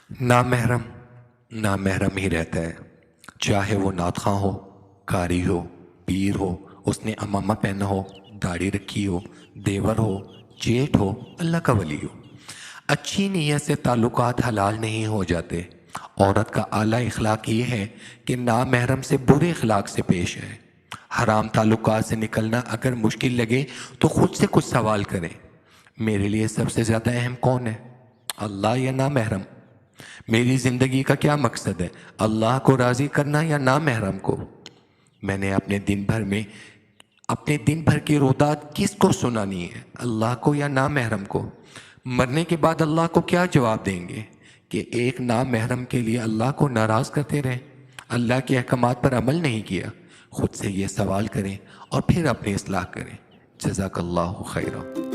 नामहरम नामहरम ही रहता है, चाहे वो नातख़्वां हो, कारी हो, पीर हो, उसने अमामा पहना हो, दाढ़ी रखी हो, देवर हो, जेठ हो, अल्लाह का वली हो। अच्छी नीयत से ताल्लुकात हलाल नहीं हो जाते। औरत का आला इखलाक ये है कि नामहरम से बुरे इखलाक से पेश है। हराम ताल्लुकात से निकलना अगर मुश्किल लगे तो खुद से कुछ सवाल करें, मेरे लिए सबसे ज़्यादा अहम कौन है, अल्लाह या नामहरम? मेरी ज़िंदगी का क्या मकसद है, अल्लाह को राज़ी करना या नामहरम को? मैंने अपने दिन भर की रोदात किसको सुनानी है, अल्लाह को या नामहरम को? मरने के बाद अल्लाह को क्या जवाब देंगे कि एक नामहरम के लिए अल्लाह को नाराज़ करते रहे, अल्लाह के अहकामात पर अमल नहीं किया? खुद से ये सवाल करें और फिर अपनी इस्लाह करें। जज़ाकल्लाहु खैरा।